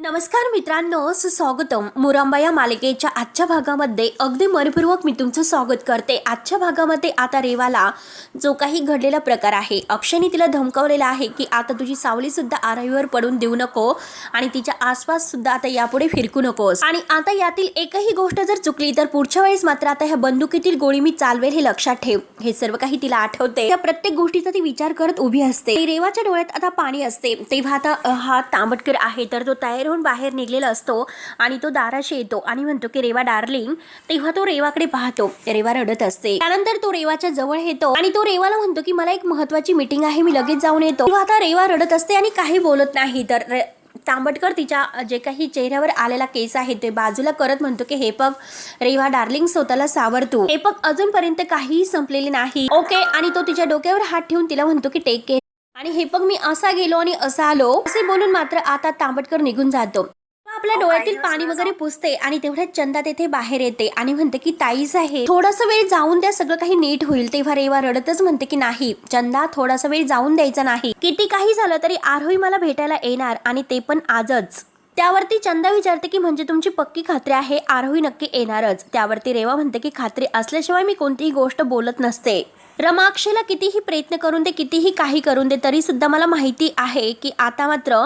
नमस्कार मित्रांनो, सुस्वागतम. मुरांबा या मालिकेच्या आजच्या भागामध्ये अगदी मनपूर्वक मी तुमचं स्वागत करते. आजच्या भागामध्ये आता रेवाला जो काही घडलेला प्रकार आहे, अक्षयने तिला धमकावलेला आहे की आता तुझी सावली सुद्धा आरवीवर पडून देऊ नको आणि तिच्या आसपास सुद्धा आता यापुढे फिरकू नकोस. आणि आता यातील एकही गोष्ट जर चुकली तर पुढच्या वेळेस मात्र आता ह्या बंदुकीतील गोळी मी चालवेल हे लक्षात ठेव. हे सर्व काही तिला आठवते. त्या प्रत्येक गोष्टीचा ती विचार करत उभी असते. रेवाच्या डोळ्यात आता पाणी असते. तेव्हा आता हा तांबटकर आहे तर तो तयार होऊन बाहेर निघलेला असतो आणि तो दाराशी येतो आणि म्हणतो की रेवा डार्लिंग. तेव्हा तो रेवाकडे पाहतो. रेवा रडत असते. त्यानंतर तो रेवाच्या जवळ येतो आणि तो रेवाला म्हणतो की मला एक महत्त्वाची मीटिंग आहे, मी लगेच जाऊन येतो. तेव्हा आता रेवा रडत असते आणि काही बोलत नाही. तर तांबटकर तिच्या जे काही चेहऱ्यावर आलेला केस आहे ते बाजूला करत म्हणतो की हे बघ रेवा डार्लिंग, स्वतःला सावर तू. हे बघ अजूनपर्यंत काहीही संपलेले नाही, ओके. आणि तो तिच्या डोक्यावर हात ठेवून तिला म्हणतो की टेक केअर. आणि हे बघ मी असा गेलो आणि असा आलो असे बोलून मात्र आता तांबटकर निघून जातो. आपल्या डोळ्यातील पाणी वगैरे पुसते आणि तेवढ्यात चंदा तेथे बाहेर येते आणि म्हणते की ताईच आहे, थोडासा वेळ जाऊन द्या, सगळं काही नीट होईल. तेव्हा रेवा रडतच म्हणते की नाही चंदा, थोडासा वेळ जाऊन द्यायचा नाही. किती काही झालं तरी आरोही मला भेटायला येणार आणि ते पण आजच. त्यावरती चंदा विचारते की म्हणजे तुमची पक्की खात्री आहे आरोही नक्की येणारच. त्यावरती रेवा म्हणते की खात्री असल्याशिवाय मी कोणतीही गोष्ट बोलत नसते. रमा अक्षयला कितीही प्रयत्न करून दे, कितीही काही करून दे, तरी सुद्धा मला माहिती आहे की आता मात्र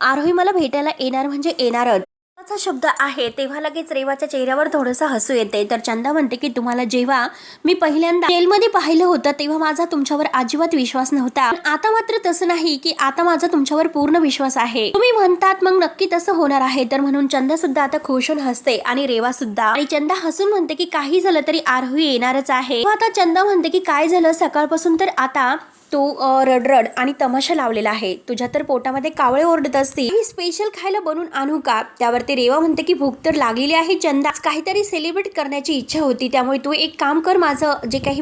आरोही मला भेटायला येणार म्हणजे येणारच असा शब्द आहे. तेव्हा लगेच रेवाच्या चेहऱ्यावर थोडंसं हसू येते. तर चंदा म्हणते की तुम्हाला जेव्हा मी पहिल्यांदा जेलमध्ये पाहिलं होतं तेव्हा माझा तुमच्यावर अजिबात विश्वास नव्हता. आता मात्र तसं नाही की आता माझा तुमच्यावर पूर्ण विश्वास आहे. तुम्ही म्हणतात मग नक्की तसं होणार आहे. तर म्हणून चंदा सुद्धा आता खुश होऊन हसते आणि रेवा सुद्धा. आणि चंदा हसून म्हणते की काही झालं तरी आरोही येणारच आहे. आता चंदा म्हणते की काय झालं, सकाळपासून तर आता तू रडरड आणि तमाशा लावलेला आहे, तुझ्या तर पोटामध्ये कावळे ओरडत असतील, ही स्पेशल खायला बनवून आणू का. त्यावरती रेवा म्हणते की भूक तर लागलेली आहे चंदा, काहीतरी सेलिब्रेट करण्याची इच्छा होती, त्यामुळे तू एक काम कर, माझं जे काही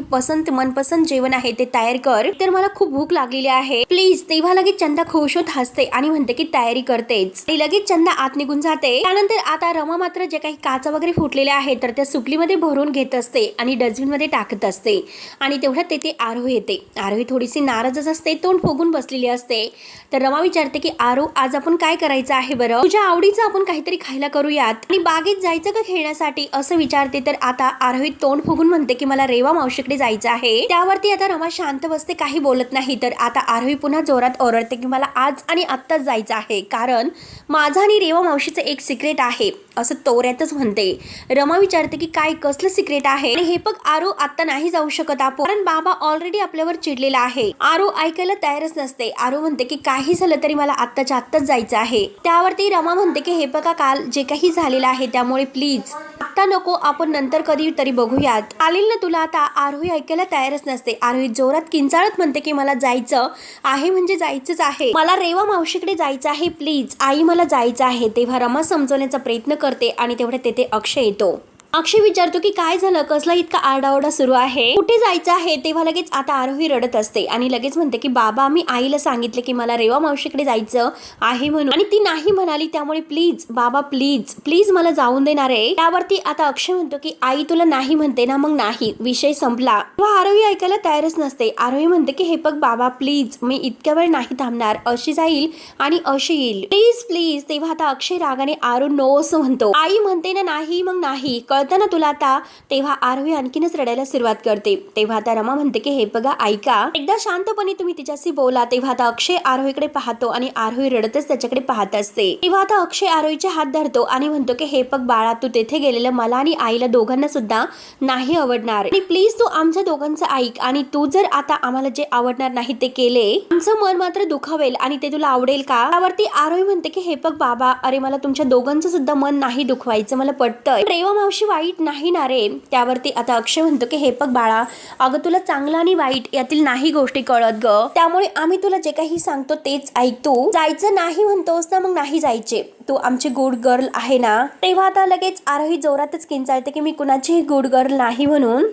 मनपसंत जेवण आहे ते तयार कर, तर मला खूप भूक लागलेली आहे प्लीज. तेव्हा लगेच चंदा खुश होत हसते आणि म्हणते की तयारी करतेच. लगेच चंदा आत निघून जाते. त्यानंतर आता रमा मात्र जे काही काचा वगैरे फुटलेल्या आहेत तर त्या सुपलीमध्ये भरून घेत असते आणि डस्टबिन मध्ये टाकत असते. आणि तेवढ्यात तेथे आरोही येते. आरोही थोडीशी नाराजच असते, तोंड फुगून बसलेली असते. तर रमा विचारते की आरो आज आपण काय करायचं आहे बरं, तुझ्या आवडीचं आपण काहीतरी खायला करूयात आणि बागेत जायचं का खेळण्यासाठी असं विचारते. तर आता आरोही तोंड फुगून म्हणते की मला रेवा मावशीकडे जायचं आहे. त्यावरती आता रमा शांत बसते, काही बोलत नाही. तर आता आरोही पुन्हा जोरात ओरडते की मला आज आणि आत्ताच जायचं आहे, कारण माझा आणि रेवा मावशीचं एक सिक्रेट आहे असं तोऱ्यातच म्हणते. रमा विचारते की काय, कसलं सिक्रेट आहे. आणि हे बघ आरो आता नाही जाऊ शकत आपण, कारण बाबा ऑलरेडी आपल्यावर चिडलेला आहे. आरो ऐकायला तयारच नसते. आरो म्हणते की काही झालं तरी मला आत्ताच्या आत्ताच जायचं आहे. त्यावरती रमा म्हणते की हे बघा काल जे काही झालेलं आहे त्यामुळे प्लीज आता नको, आपण नंतर कधी तरी बघूयात, चालेल ना तुला. आता आरोही ऐकायला तयारच नसते. आरोही जोरात किंचाळत म्हणते की मला जायचं आहे म्हणजे जायचंच आहे, मला रेवा मावशीकडे जायचं आहे, प्लीज आई मला जायचं आहे. तेव्हा रमा समजवण्याचा प्रयत्न करते आणि तेवढ्या तेथे अक्षय येतो. अक्षय विचारतो की काय झालं, कसला इतका आरडाओरडा सुरू आहे, कुठे जायचं आहे. तेव्हा लगेच आता आरोही रडत असते आणि लगेच म्हणते की बाबा मी आईला सांगितले की मला रेवा मावशीकडे जायचं आहे म्हणून, आणि ती नाही म्हणाली, त्यामुळे प्लीज बाबा प्लीज प्लीज मला जाऊन देणार आहे. त्यावरती आता अक्षय म्हणतो की आई तुला नाही म्हणते ना, मग नाही, विषय संपला. तेव्हा आरोही ऐकायला तयारच नसते. आरोही म्हणते की हे बघ बाबा प्लीज, मी इतक्या वेळ नाही थांबणार, अशी जाईल आणि अशी येईल, प्लीज प्लीज. तेव्हा आता अक्षय रागाने आरो नो असं म्हणतो. आई म्हणते ना नाही मग नाही, कळतं ना तुला आता. तेव्हा आरोही आणखीनच रडायला सुरुवात करते. तेव्हा आता रमा म्हणते की हे बघा ऐका, एकदा शांतपणे तुम्ही तिच्याशी बोला. तेव्हा आता अक्षय आरोहीकडे पाहतो आणि आरोही रडतच त्याच्याकडे पाहत असते. तेव्हा आता अक्षय आरोहीचे हात धरतो आणि म्हणतो की हे बघ बाळा, तू तेथे गेलेलं मला आणि आईला दोघांना सुद्धा नाही आवडणार, आणि प्लीज तू आमच्या दोघांचं ऐक, आणि तू जर आता आम्हाला जे आवडणार नाही ते केले, आमचं मन मात्र दुखावेल आणि ते तुला आवडेल का. त्यावरती आरोही म्हणते की हे बघ बाबा, अरे मला तुमच्या दोघांचं सुद्धा मन नाही दुखवायचं, मला पटतंय, रेवा मावशी वाईट नाही ना रे. त्यावरती आता अक्षय म्हणतो की हे बघ बाळा, अगं तुला चांगलं आणि वाईट यातील नाही गोष्टी कळत ग, त्यामुळे आम्ही तुला जे काही सांगतो तेच ऐक. तू जायचं नाही म्हणतोस ना, मग नाही जायचे, तू आमची गुड गर्ल आहे ना. तेव्हा आता लगेच आरोही जोरातच किंचाळते की मी कुणाचीही गुड गर्ल नाही म्हणून,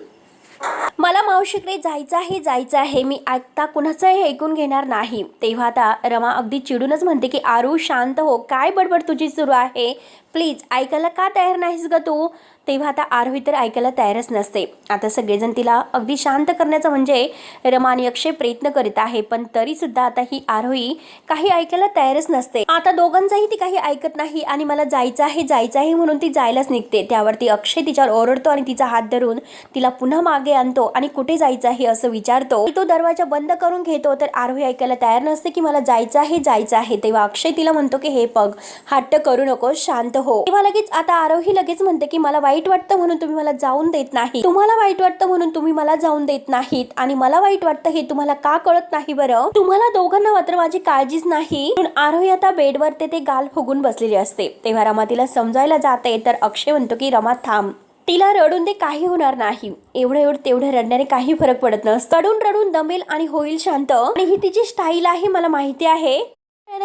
मला मावशीकडे जायचं आहे, मी आता कुणाचंही ऐकून घेणार नाही. तेव्हा आता रमा अगदी चिडूनच म्हणते की आरू शांत हो, काय बडबड तुझी सुरू आहे, प्लीज ऐकायला का तयार नाहीस ग तू. तेव्हा आता आरोही तर ऐकायला तयारच नसते. आता सगळेजण तिला अगदी शांत करण्याचा म्हणजे रमा आणि अक्षय प्रयत्न करीत आहे, पण तरी सुद्धा आता ही आरोही काही ऐकायला तयारच नसते. आता दोघांचाही ती काही ऐकत नाही आणि मला जायचं आहे म्हणून ती जायलाच निघते. त्यावरती अक्षय तिच्यावर ओरडतो आणि तिचा हात धरून तिला पुन्हा मागे आणतो आणि कुठे जायचं आहे असं विचारतो. तो दरवाजा बंद करून घेतो तर आरोही ऐकायला तयार नसते की मला जायचं आहे. तेव्हा अक्षय तिला म्हणतो की हे पग, हट्ट करू नको, शांत हो. तेव्हा लगेच आता आरोही लगेच म्हणते की मला वाईट वाटतं म्हणून तुम्ही मला जाऊन देत नाही, तुम्हाला वाईट वाटतं म्हणून तुम्ही मला जाऊन देत नाहीत आणि मला वाईट वाटतं हे तुम्हाला का कळत नाही बरं? तुम्हाला दोघांना मात्र माझी काळजीच नाही. आरोही आता बेडवर ते गाल फुगून बसलेली असते. तेव्हा रमा तिला समजायला जाते तर अक्षय म्हणतो की रमा थांब, तिला रडून ते काही होणार नाही, एवढं तेवढं रडण्याने काही फरक पडत नसतं. रडून दमेल आणि होईल शांत, आणि ही तिची स्टाईल आहे, मला माहिती आहे.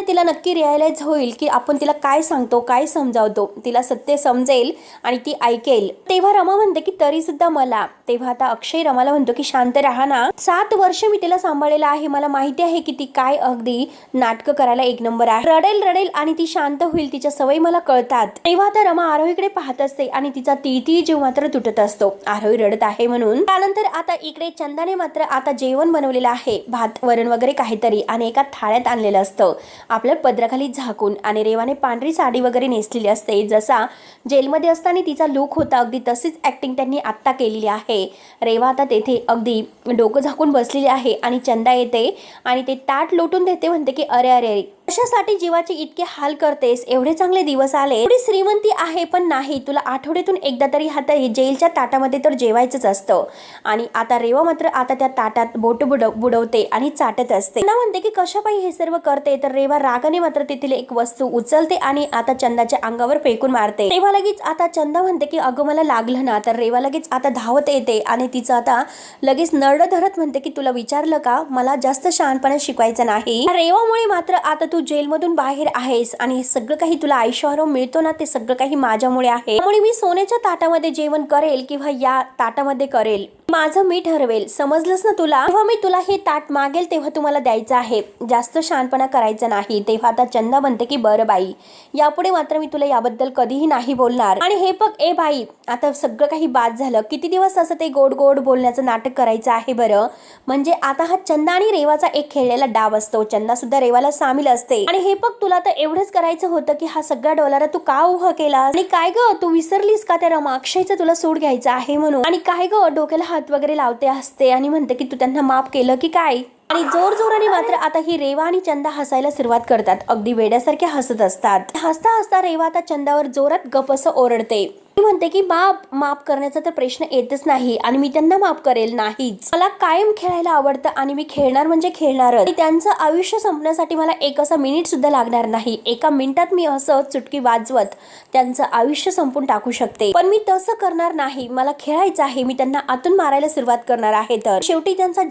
तिला नक्की रिअलाइज होईल की आपण तिला काय सांगतो, काय समजावतो, तिला सत्य समजेल आणि ती ऐकेल. तेव्हा रमा म्हणते की तरी सुद्धा मला. तेव्हा आता अक्षय रमाला म्हणतो की शांत राहा ना, 7 वर्ष मी तिला सांभाळलेलं आहे, मला माहिती आहे की ती काय अगदी नाटकं करायला एक नंबर आहे. रडेल आणि ती शांत होईल, तिच्या सवयी मला कळतात. तेव्हा आता रमा आरोहीकडे पाहत असते आणि तिचा ती जीव मात्र तुटत असतो, आरोही रडत आहे म्हणून. त्यानंतर आता इकडे चंदाने मात्र आता जेवण बनवलेलं आहे, भात वरण वगैरे काहीतरी, आणि एका थाळ्यात आणलेलं असतं आपल्या पदराखाली झाकून, आणि रेवाने पांढरी साडी वगैरे नेसलेली असते, जसा जेलमध्ये असताना तिचा लुक होता अगदी तशीच ऍक्टिंग त्यांनी आत्ता केलेली आहे. रेवा आता तेथे अगदी डोकं झाकून बसलेली आहे आणि चंदा येते आणि ते ताट लोटून देते, म्हणते की अरे कशासाठी जीवाचे इतके हाल करतेस, एवढे चांगले दिवस आले, एवढी श्रीमंती आहे पण नाही, तुला आठवड्यातून एकदा तरी हात जेलच्या ताटामध्ये तर जेवायचंच असतं. आणि आता रेवा मात्र आता त्या ताटात बोट बुडवते आणि चाटत असते. चंदा म्हणते की कशापायी हे सर्व करते, तर रेवा रागाने मात्र तेथील एक वस्तू उचलते आणि आता चंदाच्या अंगावर फेकून मारते. रेवा लगेच आता चंदा म्हणते की अगं मला लागलं ना, तर रेवा लगेच आता धावत येते आणि तिचं आता लगेच नरड धरत म्हणते की तुला विचारलं का, मला जास्त शहाणपणा शिकवायचं नाही. रेवामुळे मात्र आता तू जेलमधून बाहेर आहेस आणि सगळं काही तुला आयुष्यावर मिळतो ना, ते सगळं काही माझ्यामुळे आहे. त्यामुळे मी सोन्याच्या ताटामध्ये जेवण करेल किंवा या ताटामध्ये करेल, माझं मी ठरवेल, समजलंस ना तुला. तेव्हा मी तुला हे ताट मागेल तेव्हा तुम्हाला द्यायचं आहे, जास्त शहाणपणा करायचं नाही. तेव्हा आता चंदा म्हणते की बरं बाई, यापुढे मात्र मी तुला याबद्दल कधीही नाही बोलणार. आणि हे बघ ए बाई, आता सगळं काही बाद झालं, किती दिवस असं ते गोड गोड बोलण्याचं नाटक करायचं आहे बरं. म्हणजे आता हा चंदा आणि रेवाचा एक खेळलेला डाव असतो, चंदा सुद्धा रेवाला सामील असते. आणि हे बघ तुला तर एवढंच करायचं होतं की हा सगळा डोलारा तू का उभा केला, आणि काय ग तू विसरलीस का त्या रमा अक्षयचं तुला सूड घ्यायचं आहे म्हणून, आणि काय ग डोक्याला हात वगैरे लावते असते आणि म्हणते की तू त्यांना माफ केलं की काय. आणि जोराने मात्र आता ही रेवा आणि चंदा हसायला सुरुवात करतात, अगदी वेड्यासारखे हसत असतात. हसता रेवा आता चंदावर जोरात गप असं ओरडते, म्हणते की माफ करण्याचा तर प्रश्न येतच नाही आणि मी त्यांना माफ करेल नाहीच. मला कायम खेळायला आवडतं आणि मी खेळणार म्हणजे खेळणारच. त्यांचं आयुष्य संपण्यासाठी मला एक असा मिनिट सुद्धा लागणार नाही. एका मिनिटात मी असं चुटकी वाजवत त्यांचं आयुष्य संपून टाकू शकते, पण मी तसं करणार नाही. मला खेळायचं आहे, मी त्यांना आतून मारायला सुरुवात करणार आहे. तर शेवटी त्यांचा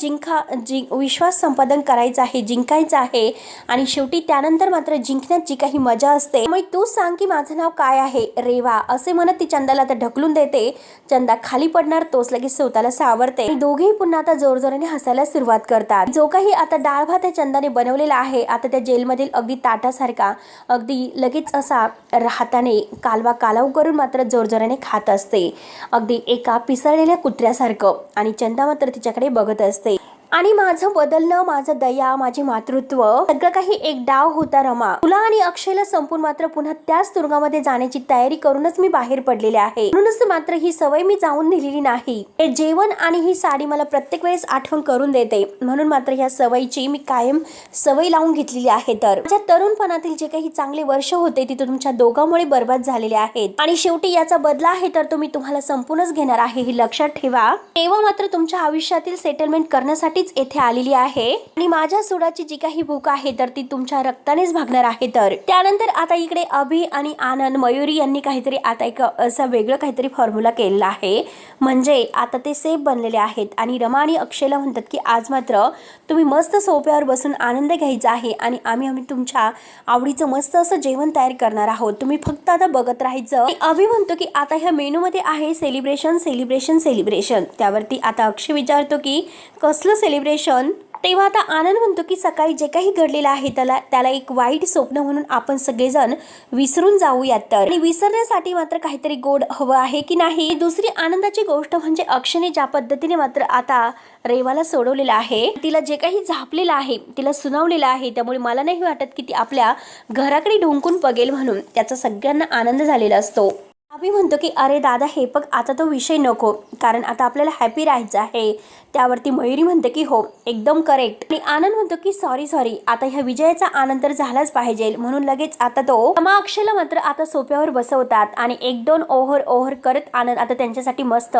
विश्वास संपादन करायचा आहे, जिंकायचं आहे, आणि शेवटी त्यानंतर मात्र जिंकण्यात जी काही मजा असते. मग तू सांग की माझं नाव काय आहे. रेवा असे म्हणत ती चंदाला आता ढकलून देते. चंदा खाली पडणार तोच लगेच स्वतःला सावरते. दोघेही पुन्हा आता जोरजोराने हसायला सुरुवात करतात. जो काही आता डाळ भात चंदाने बनवलेला आहे, आता त्या जेलमधील अगदी ताटासारखा अगदी लगेच असा हाताने कालवा करून मात्र जोरजोराने खात असते, अगदी एका पिसळलेल्या कुत्र्यासारखं. आणि चंदा मात्र तिच्याकडे बघत असते. आणि माझं बदलणं, माझं दया, माझे मातृत्व सगळं काही एक डाव होता रमा. तुला आणि अक्षयला संपून मात्र पुन्हा त्याच तुरुंगामध्ये जाण्याची तयारी करूनच मी बाहेर पडलेले आहे. म्हणूनच मात्र ही सवय मी जाऊन दिलेली नाही. हे जेवण आणि ही साडी मला प्रत्येक वेळेस आठवण करून देते, म्हणून मात्र ह्या सवयीची मी कायम सवय लावून घेतलेली आहे. तर माझ्या तरुणपणातील जे काही चांगले वर्ष होते ते तुमच्या दोघांमुळे बर्बाद झालेले आहेत, आणि शेवटी याचा बदला आहे तर तुम्हाला संपूर्णच घेणार आहे, हे लक्षात ठेवा. तेव्हा मात्र तुमच्या आयुष्यातील सेटलमेंट करण्यासाठी येथे आलेली आहे, आणि माझ्या सुडाची जी काही भूक आहे तर ती तुमच्या रक्तानेच भागणार आहे. तर त्यानंतर आता इकडे अभि आणि आनंद, मयुरी यांनी काहीतरी आता एक असं वेगळं काहीतरी फॉर्म्युला केलेला आहे, म्हणजे आता ते सेफ बनलेले आहेत. आणि रमा आणि अक्षयला म्हणतात की आज मात्र तुम्ही मस्त सोफ्यावर बसून आनंद घ्यायचा आहे, आणि आम्ही तुमच्या आवडीचं मस्त असं जेवण तयार करणार आहोत, तुम्ही फक्त आता बघत राहायचं. अभि म्हणतो की आता ह्या मेनू मध्ये आहे सेलिब्रेशन. त्यावरती आता अक्षय विचारतो की कसलं सेलिब्रेशन. तेव्हा आता आनंद म्हणतो की सकाळी जे काही घडलेलं आहे त्याला एक वाईट स्वप्न म्हणून आपण सगळेजण विसरून जाऊयात तर. आणि विसरण्यासाठी मात्र काहीतरी गोड हवं आहे की नाही. दुसरी आनंदाची गोष्ट म्हणजे अक्षयने ज्या पद्धतीने मात्र आता रेवाला सोडवलेलं आहे, तिला जे काही झापलेलं आहे तिला सुनावलेलं आहे, त्यामुळे मला नाही वाटत की ती आपल्या घराकडे ढुंकून बघेल म्हणून त्याचा सगळ्यांना आनंद झालेला असतो. अभि म्हणतो की अरे दादा हे बघ आता तो विषय नको, कारण आता आपल्याला हॅपी राहायचं आहे. त्यावरती मयुरी म्हणते की हो एकदम करेक्ट. आणि आनंद म्हणतो की सॉरी आता ह्या विजयाचा आनंद तर झालाच पाहिजे, म्हणून लगेच आता तो अक्षयला मात्र आता सोप्यावर बसवतात आणि एक दोन ओव्हर करत आनंद आता त्यांच्यासाठी मस्त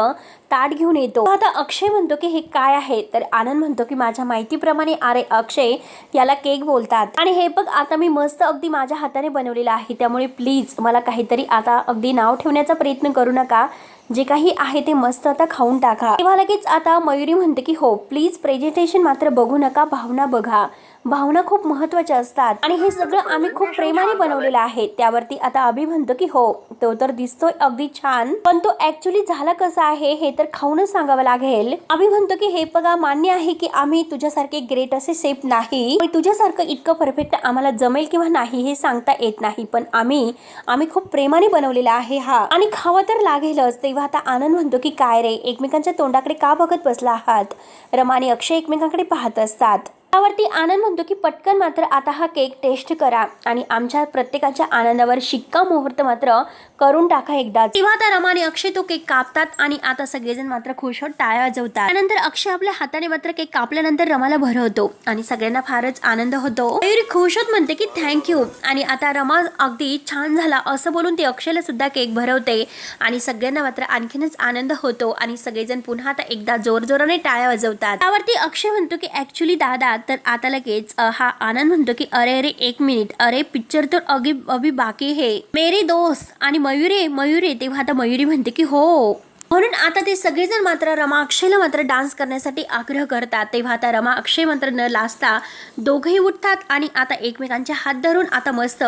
ताट घेऊन येतो. आता अक्षय म्हणतो की हे काय आहे, तर आनंद म्हणतो की माझ्या माहितीप्रमाणे अरे अक्षय याला केक बोलतात आणि हे बघ आता मी मस्त अगदी माझ्या हाताने बनवलेला आहे, त्यामुळे प्लीज मला काहीतरी आता अगदी नाव ठेवण्याचा प्रयत्न करू नका, जे काही आहे ते मस्त आता खाऊन टाका. तेव्हा लगेच आता मयुरी म्हणते की हो प्लीज प्रेझेंटेशन मात्र बघू नका, भावना बघा, भावना खूप महत्त्वाच्या असतात आणि हे सगळं आम्ही खूप प्रेमाने बनवलेलं आहे. त्यावरती आता अभि म्हणतो की हो तो तर दिसतोय अगदी छान, पण तो ऍक्च्युली झाला कसा आहे हे तर खाऊनच सांगावं लागेल. अभि म्हणतो की हे बघा मान्य आहे की आम्ही तुझ्यासारखे ग्रेट असे सेफ नाही, तुझ्यासारखं इतकं परफेक्ट आम्हाला जमेल किंवा नाही हे सांगता येत नाही, पण आम्ही खूप प्रेमाने बनवलेला आहे हा आणि खावा तर लागेलच. तेव्हा आता आनंद म्हणतो की काय रे एकमेकांच्या तोंडाकडे का बघत बसला आहात. रमा आणि अक्षय एकमेकांकडे पाहत असतात. त्यावरती आनंद म्हणतो की पटकन मात्र आता हा केक टेस्ट करा आणि आमच्या प्रत्येकाच्या आनंदावर शिक्का मुहूर्त मात्र करून टाका एकदा. तेव्हा आता रमा आणि अक्षय तो केक कापतात आणि आता सगळेजण मात्र खुश होत टाळ्या वाजवतात. त्यानंतर अक्षय आपल्या हाताने मात्र केक कापल्यानंतर रमाला भरवतो आणि सगळ्यांना फारच आनंद होतो. मयुरी खुश होत म्हणते की थँक्यू आणि आता रमा अगदी छान झाला असं बोलून ती अक्षयला सुद्धा केक भरवते आणि सगळ्यांना मात्र आणखीनच आनंद होतो आणि सगळेजण पुन्हा आता एकदा जोरजोराने टाळ्या वाजवतात. त्यावरती अक्षय म्हणतो की ऍक्च्युली दादा तर आता लगेच हा आनंद म्हणतो की अरे एक मिनिट, अरे पिक्चर तर अभी बाकी है मेरे दोस्त. आणि मयुरी तेव्हा आता मयुरी म्हणते की हो, म्हणून आता ते सगळेजण मात्र रमा अक्षयला मात्र डान्स करण्यासाठी आग्रह करतात. तेव्हा आता रमा अक्षय मात्र न लाजता दोघेही उठतात आणि आता एकमेकांचे हात धरून आता मस्त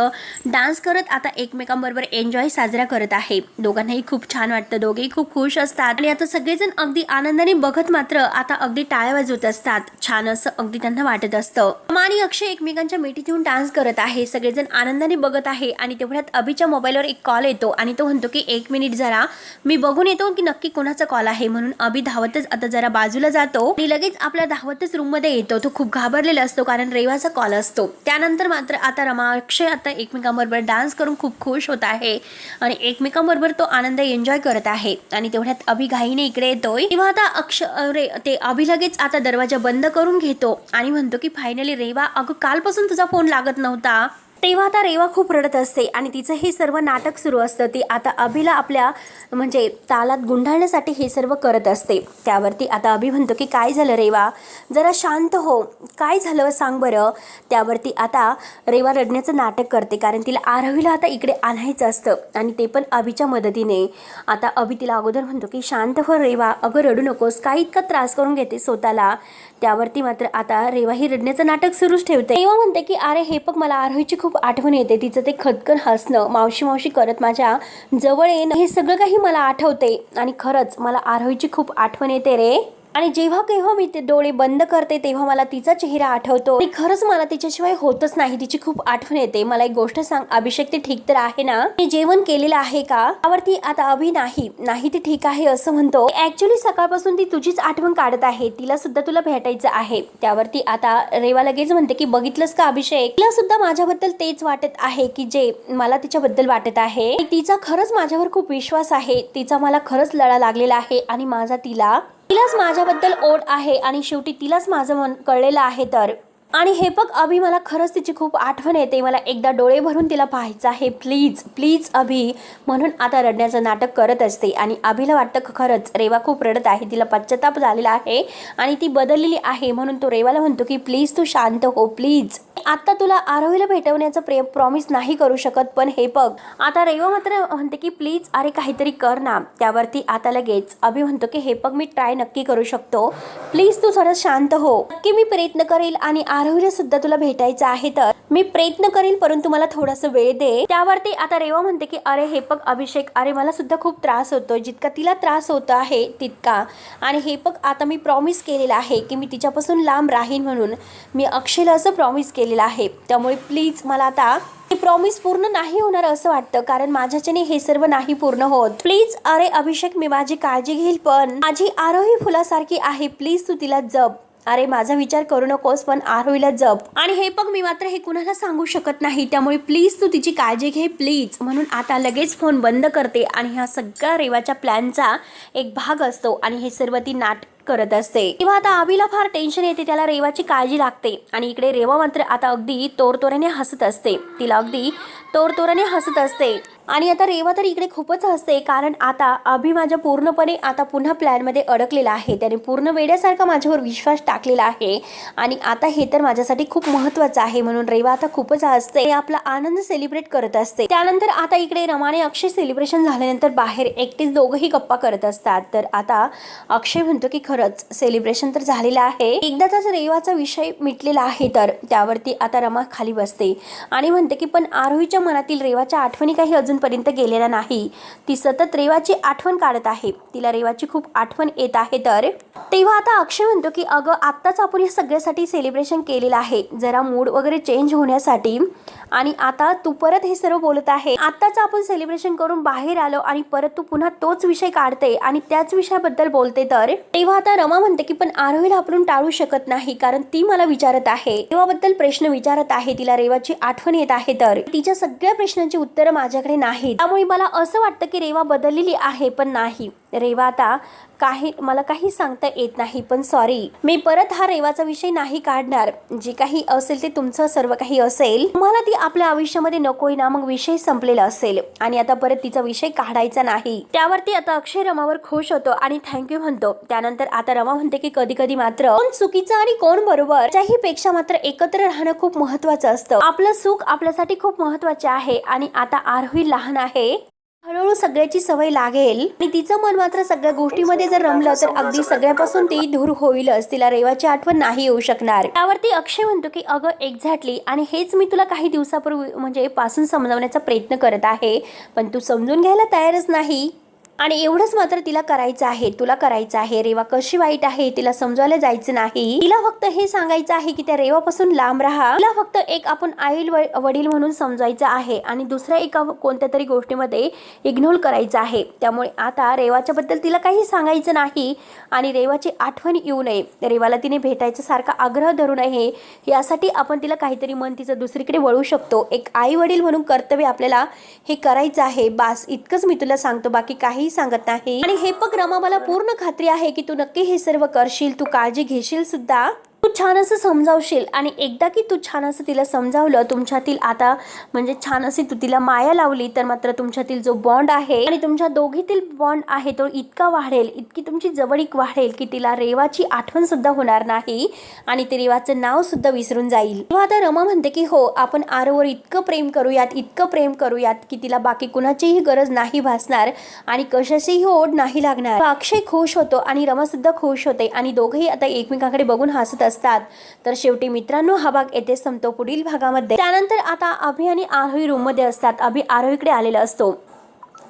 डान्स करत आता एकमेकांबरोबर एन्जॉय साजरा करत आहे. दोघांनाही खूप छान वाटतं, दोघेही खूप खुश असतात आणि आता सगळेजण अगदी आनंदाने बघत मात्र आता अगदी टाळ्या वाजवत असतात. छान असं अगदी त्यांना वाटत असतं. रमा आणि अक्षय एकमेकांच्या मिठीत येऊन डान्स करत आहे, सगळेजण आनंदाने बघत आहे आणि तेवढ्यात अभिच्या मोबाईलवर एक कॉल येतो आणि तो म्हणतो की एक मिनिट जरा मी बघून येतो की नक्की कोणाचा कॉल आहे. म्हणून अभि धावतच आता जरा बाजूला जातो आणि लगेच आपल्या धावतच रूम मध्ये येतो. तो खूप घाबरलेला असतो कारण रेवाचा कॉल असतो. त्यानंतर मात्र आता रमा अक्षय आता एकमेकांबरोबर डान्स करून खूप खुश होत आहे आणि एकमेकांबरोबर तो आनंद एन्जॉय करत आहे आणि तेवढ्यात अभि घाईने इकडे येतोय. तेव्हा आता ते अभि लगेच आता दरवाजा बंद करून घेतो आणि म्हणतो की फायनली रेवा अगं कालपासून तुझा फोन लागत नव्हता. तेव्हा आता रेवा खूप रडत असते आणि तिचं हे सर्व नाटक सुरू असतं. ती आता अभिला आपल्या म्हणजे तालात गुंडाळण्यासाठी हे सर्व करत असते. त्यावरती आता अभि म्हणतो की काय झालं रेवा, जरा शांत हो, काय झालं सांग बरं. त्यावरती आता रेवा रडण्याचं नाटक करते कारण तिला आरवीला आता इकडे आणायचं असतं आणि ते पण अभिच्या मदतीने. आता अभि तिला अगोदर म्हणतो की शांत हो रेवा, अगं रडू नकोस, काय इतका त्रास करून घेते स्वतःला. त्यावरती मात्र आता रेवा ही रडण्याचं नाटक सुरूच ठेवते. रेवा म्हणते की अरे हे बघ मला आरोहीची खूप आठवण येते, तिचं ते खदखद हसणं, मावशी करत माझ्या जवळ येणं, हे सगळं काही मला आठवते आणि खरंच मला आरोहीची खूप आठवण येते रे. आणि जेव्हा केव्हा मी ते डोळे बंद करते तेव्हा मला तिचा चेहरा आठवतो आणि खरंच मला तिच्याशिवाय होतच नाही, तिची खूप आठवण येते. मला एक गोष्ट सांग अभिषेक, ते ठीक तर आहे ना, मी जेवण केलेलं आहे का. त्यावरती आता अभि नाही ते ठीक आहे असं म्हणतो. ऍक्च्युली सकाळपासून ती तुझीच आठवण काढत आहे, तिला सुद्धा तुला भेटायचं आहे. त्यावरती आता रेवा लगेच म्हणते की बघितलंस का अभिषेक, तिला सुद्धा माझ्याबद्दल तेच वाटत आहे की जे मला तिच्याबद्दल वाटत आहे. तिचा खरंच माझ्यावर खूप विश्वास आहे, तिचा मला खरंच लळा लागलेला आहे आणि माझा तिलाच माझ्याबद्दल ओढ आहे आणि शेवटी तिलाच माझं मन कळलेलं आहे. तर आणि हे बघ अभि, मला खरंच तिची खूप आठवण येते, मला एकदा डोळे भरून तिला पाहायचं आहे, प्लीज अभि. म्हणून आता रडण्याचं नाटक करत असते आणि अभिला वाटतं खरंच रेवा खूप रडत आहे, तिला पश्चाताप झालेला आहे आणि ती बदललेली आहे. म्हणून तो रेवाला म्हणतो की प्लीज तू शांत हो प्लीज. आता तुला आरोहीला भेटवण्याचं प्रॉमिस नाही करू शकत, पण हे बघ. आता रेवा मात्र म्हणते की प्लीज अरे काहीतरी कर ना. त्यावरती आता लगेच अभि म्हणतो की हे बघ मी ट्राय नक्की करू शकतो, प्लीज तू थोडं शांत हो, नक्की मी प्रयत्न करेल आणि आरोहीला सुद्धा तुला भेटायचं आहे तर मी प्रयत्न करेन, परंतु मला थोडासा वेळ दे. त्यावरती आता रेवा म्हणते की अरे हे बघ अभिषेक, अरे मला सुद्धा खूप त्रास होतो, जितका तिला त्रास होत आहे तितका. आणि हे बघ आता मी प्रॉमिस केलेलं आहे की मी तिच्यापासून लांब राहीन, म्हणून मी अक्षयला असं प्रॉमिस केलेलं आहे. त्यामुळे प्लीज मला आता हे प्रॉमिस पूर्ण नाही होणार असं वाटतं, कारण माझ्याच्याने हे सर्व नाही पूर्ण होत. प्लीज अरे अभिषेक, मी माझी काळजी घेईल, पण माझी आरोही फुलासारखी आहे, प्लीज तू तिला जप. अरे माझा विचार करू नकोस, पण आरोहीला जप. आणि हे बघ मी मात्र हे कुणाला सांगू शकत नाही, त्यामुळे प्लीज तू तिची काळजी घे प्लीज. म्हणून आता लगेच फोन बंद करते आणि हा सगळा रेवाच्या प्लॅनचा एक भाग असतो आणि हे सर्व ती नाटक करत असते. तेव्हा आता आबीला फार टेन्शन येते, त्याला रेवाची काळजी लागते. आणि इकडे रेवा मात्र आता अगदी तोरतोऱ्याने हसत असते, तिला अगदी तोरतोऱ्याने हसत असते. आणि आता रेवा तर इकडे खूपच हसते, कारण आता अभि माझ्या पूर्णपणे आता पुन्हा प्लॅनमध्ये अडकलेला आहे. त्याने पूर्ण वेड्यासारखा माझ्यावर विश्वास टाकलेला आहे आणि आता हे तर माझ्यासाठी खूप महत्त्वाचं आहे, म्हणून रेवा आता खूपच हसते, आपला आनंद सेलिब्रेट करत असते. त्यानंतर आता इकडे रमाने अक्षय सेलिब्रेशन झाल्यानंतर बाहेर एकटेच दोघंही गप्पा करत असतात. तर आता अक्षय म्हणतो की खरंच सेलिब्रेशन तर झालेलं आहे, एकदाचाच रेवाचा विषय मिटलेला आहे. तर त्यावरती आता रमा खाली बसते आणि म्हणते की पण आरोहीच्या मनातील रेवाच्या आठवणी काही अजूनपर्यंत गेलेला नाही, ती सतत रेवाची आठवण काढत आहे, तिला रेवाची खूप आठवण येत आहे. तर तेव्हा आता अक्षय म्हणतो की अगं आत्ताच आपण या सगळ्यासाठी सेलिब्रेशन केलेलं आहे, जरा मूड वगैरे चेंज होण्यासाठी, आणि आता तू परत हे सर्व बोलत आहे. आत्ताच आपण सेलिब्रेशन करून बाहेर आलो आणि परत तू पुन्हा तोच विषय काढते आणि त्याच विषयाबद्दल बोलते. तर तेव्हा आता रमा म्हणते की पण आरोहीला आपण टाळू शकत नाही, कारण ती मला विचारत आहे, रेवाबद्दल प्रश्न विचारत आहे, तिला रेवाची आठवण येत आहे. तर तिच्या सगळ्या प्रश्नांची उत्तरं माझ्याकडे नाहीत, त्यामुळे मला असं वाटतं की रेवा बदललेली आहे, पण नाही, रेवा आता मला काही सांगता येत नाही. पण सॉरी, मी परत हा रेवाचा विषय नाही काढणार, जे काही असेल ते तुमचं सर्व काही असेल, मला ती आपल्या आयुष्यामध्ये नकोय ना, मग विषय संपलेला असेल आणि आता परत तिचा विषय काढायचा नाही. त्यावरती आता अक्षय रमावर खुश होतो आणि थँक्यू म्हणतो. त्यानंतर आता रमा म्हणते की कधी कधी मात्र कोण चुकीचं आणि कोण बरोबर त्याही पेक्षा मात्र एकत्र राहणं खूप महत्वाचं असतं, आपलं सुख आपल्यासाठी खूप महत्वाचे आहे. आणि आता आरोही लहान आहे, हळूहळू सगळ्याची सवय लागेल आणि तिचं मन मात्र सगळ्या गोष्टीमध्ये जर रमलं तर अगदी सगळ्यापासून ती दूर होईलच, तिला रेवाची आठवण नाही येऊ शकणार. त्यावरती अक्षय म्हणतो की अगं एक्झॅक्टली, आणि हेच मी तुला काही दिवसापूर्वी म्हणजे पासून समजावण्याचा प्रयत्न करत आहे, पण तू समजून घ्यायला तयारच नाही. आणि एवढंच मात्र तिला करायचं आहे, तुला करायचं आहे. रेवा कशी वाईट आहे तिला समजायला जायचं नाही, तिला फक्त हे सांगायचं आहे की त्या रेवापासून लांब राहा, तिला फक्त एक आपण आई वडील म्हणून समजायचं आहे आणि दुसऱ्या एका कोणत्या तरी गोष्टीमध्ये इग्नोर करायचं आहे. त्यामुळे आता रेवाच्या बद्दल तिला काही सांगायचं नाही आणि रेवाची आठवण येऊ नये, रेवाला तिने भेटायचा सारखा आग्रह धरू नये, यासाठी आपण तिला काहीतरी मन तिचं दुसरीकडे वळू शकतो. एक आई वडील म्हणून कर्तव्य आपल्याला हे करायचं आहे, बास इतकंच मी तुला सांगतो, बाकी काही सांगत नाही. आणि हे बघ रमा, मला पूर्ण खात्री आहे की तू नक्की हे सर्व करशील, तू काळजी घेशील सुद्धा, तू छान असं समजावशील. आणि एकदा की तू छान असं तिला समजावलं, तुमच्यातील आता म्हणजे छान अशी तू तिला माया लावली, तर मात्र तुमच्यातील जो बॉन्ड आहे आणि तुमच्या दोघीतील बॉन्ड आहे तो इतका वाढेल, इतकी तुमची जवळीक वाढेल की तिला रेवाची आठवण सुद्धा होणार नाही आणि ते रेवाचं नाव सुद्धा विसरून जाईल. तेव्हा आता रमा म्हणते की हो, आपण आरोवर इतकं प्रेम करूयात, इतकं प्रेम करूयात की तिला बाकी कुणाचीही गरज नाही भासणार आणि कशाचीही ओढ नाही लागणार. अक्षय खुश होतो आणि रमा सुद्धा खुश होते आणि दोघेही आता एकमेकांकडे बघून हसत असतात. तर शेवटी मित्रांनो हा भाग येथे संपतो. पुढील भागामध्ये त्यानंतर आता अभि आणि आरोही रूम मध्ये असतात. अभि आरोहीकडे आलेला असतो.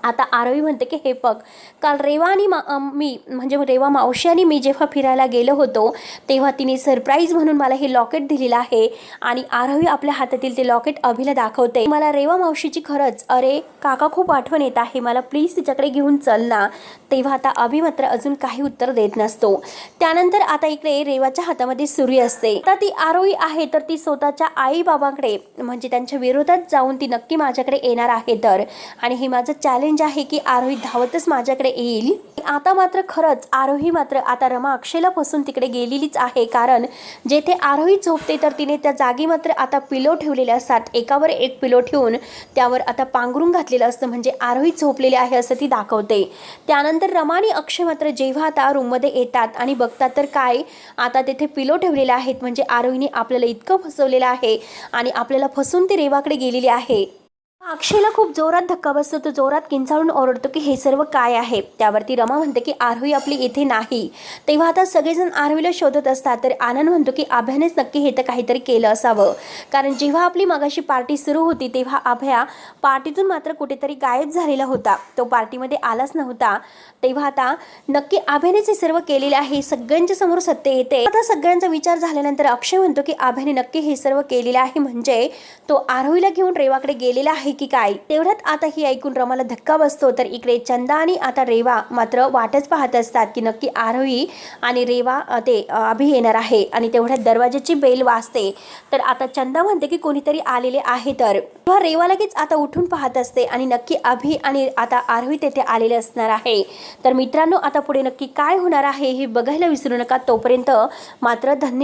आता आरोही म्हणते की हे बघ, काल रेवा आणि मी म्हणजे रेवा मावशी आणि मी जेव्हा फिरायला गेलो होतो तेव्हा तिने सरप्राईज म्हणून मला हे लॉकेट दिलेलं आहे. आणि आरोही आपल्या हातातील ते लॉकेट अभिला दाखवते. मला रेवा मावशीची खरंच अरे काका खूप आठवण येत आहे, मला प्लीज तिच्याकडे घेऊन चल ना. तेव्हा आता अभि मात्र अजून काही उत्तर देत नसतो. त्यानंतर आता इकडे रेवाच्या हातामध्ये सुरी असते. आता ती आरोही आहे तर ती स्वतःच्या आई बाबांकडे म्हणजे त्यांच्या विरोधात जाऊन ती नक्की माझ्याकडे येणार आहे. तर आणि हे माझं चॅलेंज आहे की आरोही धावतच माझ्याकडे येईल. आता मात्र खरंच आरोही मात्र आता रमा अक्षयला फसून तिकडे गेलेलीच आहे, कारण जेथे आरोही झोपते तर तिने त्या जागी मात्र आता पिलो ठेवलेले असतात. एकावर एक पिलो ठेवून त्यावर आता पांघरून घातलेलं असतं, म्हणजे आरोही झोपलेली आहे असं ती दाखवते. त्यानंतर रमा आणि अक्षय मात्र जेव्हा आता रूममध्ये येतात आणि बघतात तर काय आता तेथे पिलो ठेवलेले आहेत, म्हणजे आरोहीने आपल्याला इतकं फसवलेलं आहे आणि आपल्याला फसून ती रेवाकडे गेलेली आहे. अक्षयला खूप जोरात धक्का बसतो. तो जोरात किंचाळून ओरडतो की हे सर्व काय आहे. त्यावरती रमा म्हणते की आरोही आपली इथे नाही. तेव्हा आता सगळेजण आरोहीला शोधत असतात. तर आनंद म्हणतो की अभयानेच नक्की हे तर काहीतरी केलं असावं, कारण जेव्हा आपली मगाशी पार्टी सुरू होती तेव्हा अभया पार्टीतून मात्र कुठेतरी गायब झालेला होता. तो पार्टीमध्ये आलाच नव्हता. तेव्हा आता नक्की अभयानेच हे सर्व केलेले आहे. सगळ्यांच्या समोर सत्य येते. आता सगळ्यांचा विचार झाल्यानंतर अक्षय म्हणतो की अभयाने नक्की हे सर्व केलेलं आहे, म्हणजे तो आरोहीला घेऊन रेवाकडे गेलेला आहे की काय. तेवढ्यात आता ही ऐकून रमाला धक्का बसतो. तर इकडे चंदा आणि आता रेवा मात्र वाटच पाहत असतात की नक्की आरोही आणि रेवा ते अभि येणार आहे. आणि तेवढ्यात दरवाजाची बेल वाजते. तर आता चंदा म्हणते की कोणीतरी आलेले आहे. तर रेवा लगेच आता उठून पाहत असते आणि नक्की अभि आणि आता आरोही तेथे आलेले असणार आहे. तर मित्रांनो, आता पुढे नक्की काय होणार आहे हे बघायला विसरू नका. तोपर्यंत मात्र धन्यवाद.